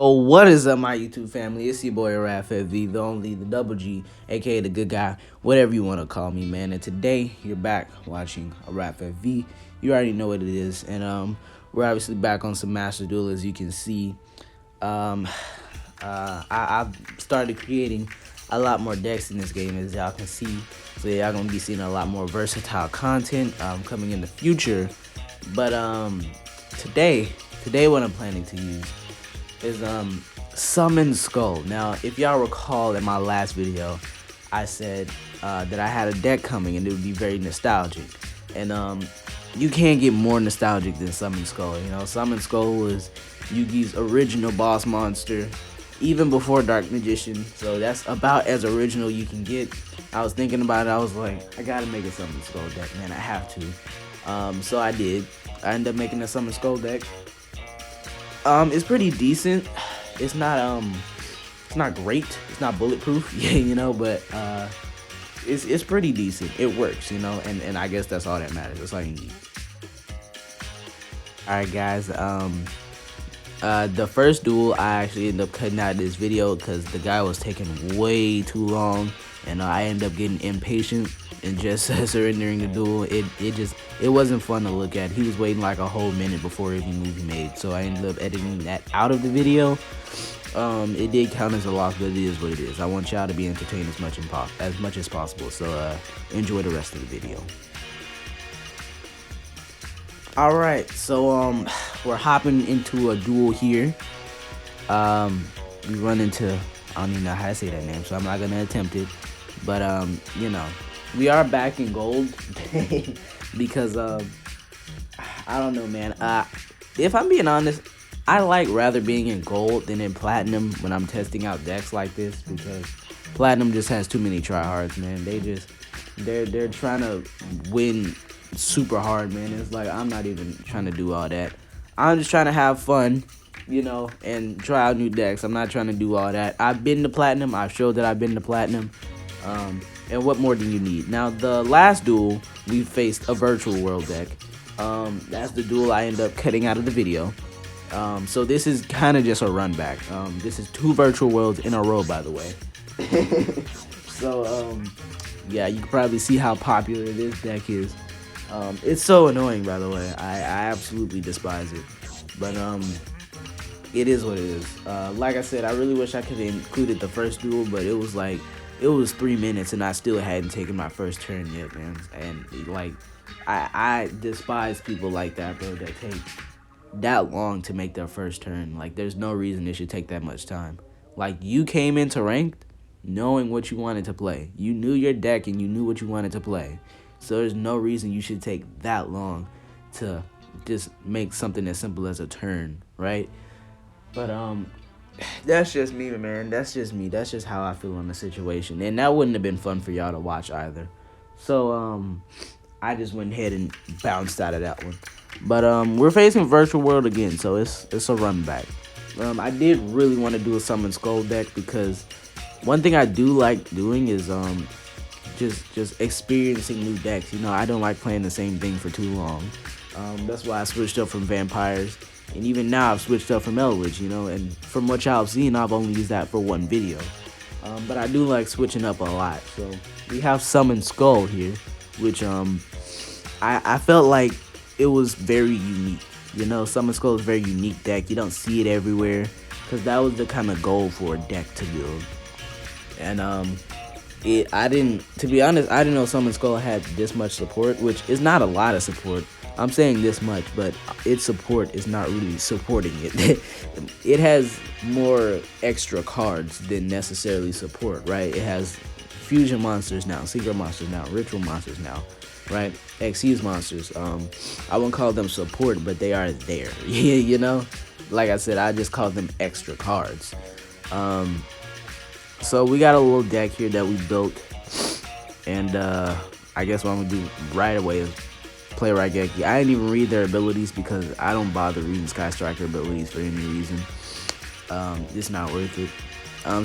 Oh, what is up, my YouTube family? It's your boy archfiend, the only, the double G, aka the good guy, whatever you want to call me, man. And today you're back watching archfiend. You already know what it is, and we're obviously back on some Master Duel, as you can see. I've started creating a lot more decks in this game, as y'all can see. So y'all gonna be seeing a lot more versatile content coming in the future. But today what I'm planning to use is Summoned Skull. Now, if y'all recall in my last video, I said that I had a deck coming and it would be very nostalgic. And you can't get more nostalgic than Summoned Skull. You know, Summoned Skull was Yugi's original boss monster, even before Dark Magician. So that's about as original you can get. I was thinking about it. I was like, I gotta make a Summoned Skull deck, man. I have to. So I did. I ended up making a Summoned Skull deck. It's pretty decent. It's not great. It's not bulletproof, yeah, you know, but it's pretty decent. It works, you know, and I guess that's all that matters. That's all you need. All right, guys. The first duel, I actually ended up cutting out this video because the guy was taking way too long, and I ended up getting impatient and just surrendering the duel. It wasn't fun to look at. He was waiting like a whole minute before every move he made, so I ended up editing that out of the video. It did count as a loss, but it is what it is. I want y'all to be entertained as much as possible, so enjoy the rest of the video. Alright, so we're hopping into a duel here. We run into, I don't even know how to say that name, so I'm not gonna attempt it. But you know, we are back in gold because I don't know, man. If I'm being honest, I like rather being in gold than in platinum when I'm testing out decks like this, because platinum just has too many tryhards, man. They're trying to win super hard, man. It's like, I'm not even trying to do all that. I'm just trying to have fun, you know, and try out new decks. I'm not trying to do all that. I've been to platinum. I've showed that I've been to platinum. And what more do you need? Now, the last duel, we faced a virtual world deck. That's the duel I ended up cutting out of the video. So this is kind of just a run back. This is 2 virtual worlds in a row, by the way. So, yeah, you can probably see how popular this deck is. It's so annoying, by the way. I absolutely despise it. But it is what it is. Like I said, I really wish I could have included the first duel, but it was 3 minutes and I still hadn't taken my first turn yet, man. And like, I despise people like that, bro, that take that long to make their first turn. Like, there's no reason it should take that much time. Like, you came into ranked knowing what you wanted to play. You knew your deck and you knew what you wanted to play. So there's no reason you should take that long to just make something as simple as a turn, right? But that's just me, man. That's just me. That's just how I feel on the situation. And that wouldn't have been fun for y'all to watch either. So I just went ahead and bounced out of that one. But we're facing virtual world again, so it's a run back. I did really want to do a Summoned Skull deck because one thing I do like doing is just experiencing new decks. You know, I don't like playing the same thing for too long. That's why I switched up from vampires, and even now I've switched up from Eldritch, you know, and from what y'all have seen, I've only used that for one video. But I do like switching up a lot. So we have Summoned Skull here, which I felt like it was very unique. You know, Summoned Skull is a very unique deck. You don't see it everywhere, because that was the kind of goal for a deck to build. And to be honest, I didn't know Summoned Skull had this much support, which is not a lot of support. I'm saying this much, but its support is not really supporting it. It has more extra cards than necessarily support, right? It has fusion monsters now, secret monsters now, ritual monsters now, right? XYZ monsters. I won't call them support, but they are there. You know? Like I said, I just call them extra cards. So we got a little deck here that we built, and I guess what I'm gonna do right away is play Raigeki. I didn't even read their abilities because I don't bother reading Sky Striker abilities for any reason. It's not worth it.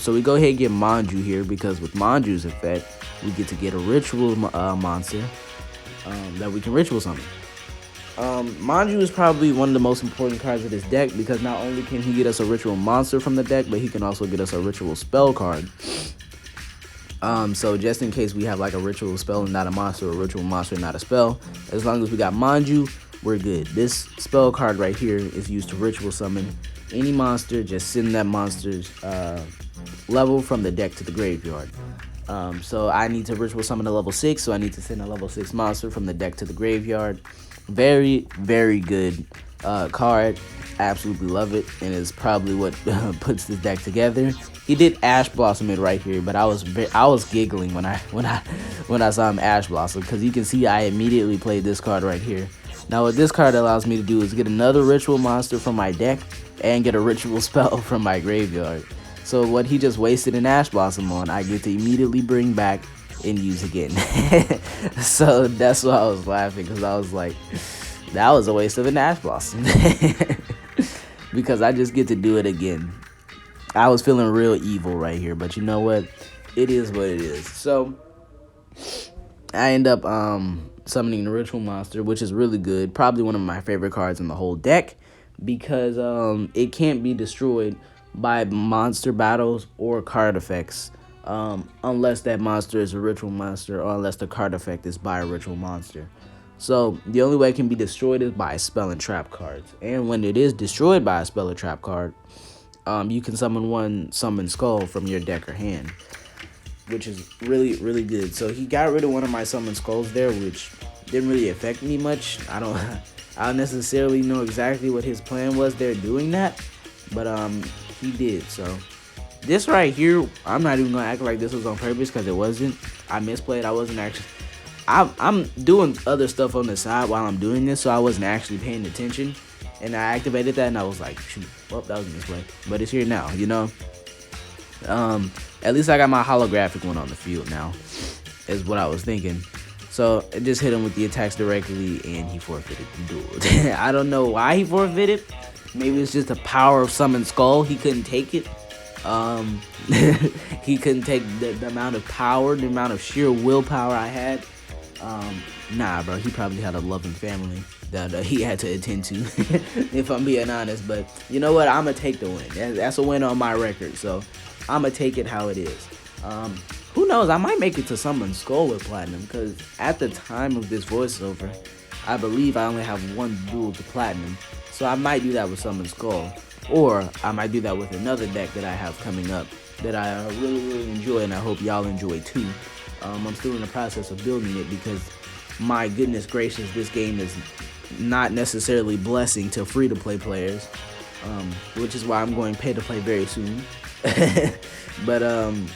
So we go ahead and get Manju here, because with Manju's effect, we get to get a ritual monster that we can ritual summon. Manju is probably one of the most important cards of this deck because not only can he get us a ritual monster from the deck, but he can also get us a ritual spell card. So just in case we have like a ritual spell and not a monster, or a ritual monster and not a spell, as long as we got Manju, we're good. This spell card right here is used to ritual summon any monster. Just send that monster's level from the deck to the graveyard. So I need to ritual summon a level 6, so I need to send a level 6 monster from the deck to the graveyard. Very, very good card. I absolutely love it, and it's probably what puts this deck together. He did Ash Blossom it right here, but I was giggling when I saw him Ash Blossom, because you can see I immediately played this card right here. Now what this card allows me to do is get another ritual monster from my deck and get a ritual spell from my graveyard. So what he just wasted an Ash Blossom on, I get to immediately bring back and use again. So that's why I was laughing, because I was like, that was a waste of an Ash Blossom. Because I just get to do it again. I was feeling real evil right here, but you know what? It is what it is. So I end up summoning the ritual monster, which is really good. Probably one of my favorite cards in the whole deck, because it can't be destroyed by monster battles or card effects, unless that monster is a ritual monster, or unless the card effect is by a ritual monster. So the only way it can be destroyed is by spell and trap cards. And when it is destroyed by a spell or trap card, you can summon one Summon Skull from your deck or hand, which is really, really good. So he got rid of one of my Summon Skulls there, which didn't really affect me much. I don't necessarily know exactly what his plan was there doing that, but he did. So this right here, I'm not even gonna act like this was on purpose, because it wasn't. I misplayed. I wasn't actually. I'm doing other stuff on the side while I'm doing this, so I wasn't actually paying attention. And I activated that, and I was like, shoot, well, that was a misplay. But it's here now, you know? At least I got my holographic one on the field now, is what I was thinking. So it just hit him with the attacks directly, and he forfeited the duel. I don't know why he forfeited. Maybe it's just the power of Summon Skull. He couldn't take it. He couldn't take the amount of power, the amount of sheer willpower I had. Nah, bro, he probably had a loving family that he had to attend to, if I'm being honest. But you know what? I'm going to take the win. That's a win on my record, so I'm going to take it how it is. Who knows? I might make it to Summon Skull with Platinum, because at the time of this voiceover, I believe I only have one duel to Platinum. So I might do that with Summon Skull, or I might do that with another deck that I have coming up that I really, really enjoy, and I hope y'all enjoy too. I'm still in the process of building it, because my goodness gracious, this game is not necessarily blessing to free-to-play players, which is why I'm going pay-to-play very soon. But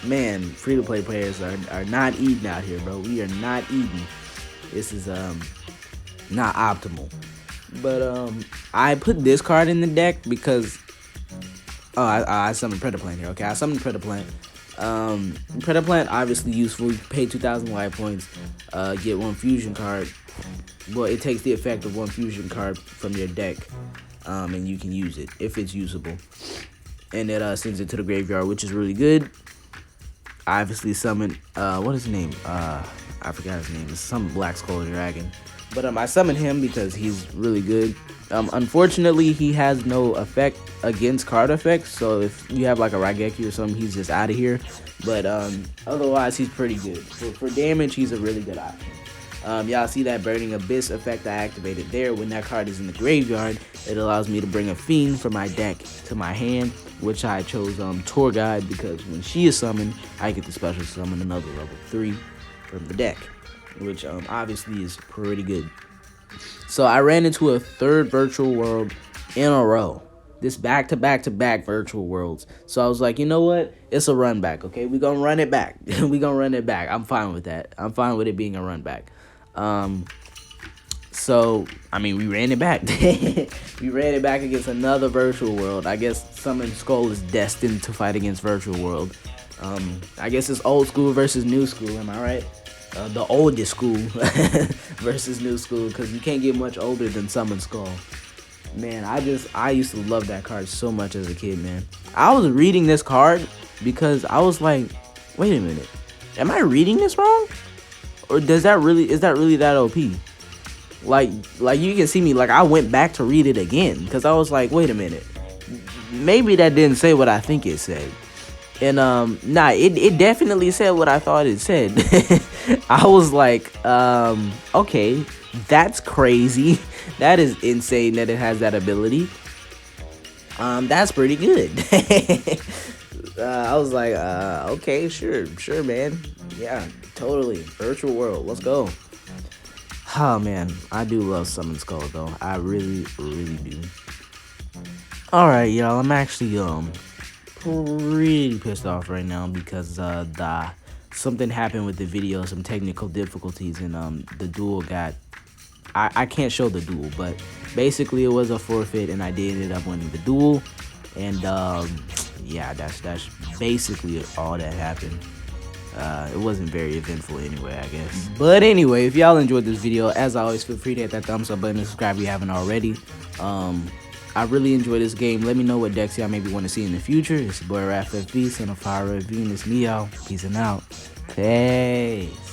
man, free-to-play players are not eating out here, bro. We are not eating. This is not optimal. But I put this card in the deck because I summoned Predaplant here. Okay, I summoned Predaplant. Predaplant obviously useful. You pay 2,000 life points, get one fusion card. Well, it takes the effect of one fusion card from your deck, and you can use it if it's usable. And it sends it to the graveyard, which is really good. I obviously summoned what is his name? I forgot his name. It's some Black Skull Dragon. But I summoned him because he's really good. Unfortunately, he has no effect against card effects. So if you have like a Raigeki or something, he's just out of here. But otherwise, he's pretty good. For damage, he's a really good option. Y'all see that Burning Abyss effect I activated there. When that card is in the graveyard, it allows me to bring a Fiend from my deck to my hand, which I chose Tour Guide, because when she is summoned, I get to special summon another level 3 from the deck, which obviously is pretty good. So I ran into a third virtual world in a row. This back-to-back-to-back virtual worlds. So I was like, you know what? It's a run back, okay? We're going to run it back. We're going to run it back. I'm fine with that. I'm fine with it being a run back. So, I mean, we ran it back. We ran it back against another virtual world. I guess Summon Skull is destined to fight against virtual world. I guess it's old school versus new school, am I right? The oldest school versus new school, because you can't get much older than Summon Skull. Man, I used to love that card so much as a kid, man. I was reading this card because I was like, wait a minute, am I reading this wrong? Or is that really that OP? Like you can see me, like I went back to read it again because I was like, wait a minute, maybe that didn't say what I think it said. And nah, it definitely said what I thought it said. I was like, okay, that's crazy. That is insane that it has that ability. That's pretty good. I was like, okay, sure, man. Yeah, totally. Virtual world, let's go. Oh man, I do love Summon Skull though. I really do. Alright, y'all, I'm actually pretty pissed off right now because something happened with the video, some technical difficulties, and the duel got, I can't show the duel, but basically it was a forfeit and I did end up winning the duel. And yeah, that's basically all that happened. It wasn't very eventful anyway, I guess. But anyway, if y'all enjoyed this video, as always, feel free to hit that thumbs up button and subscribe if you haven't already. I really enjoy this game. Let me know what decks y'all maybe want to see in the future. It's your boy RafFB, son of Fire Review, and it's me, y'all. Peace and out. Peace.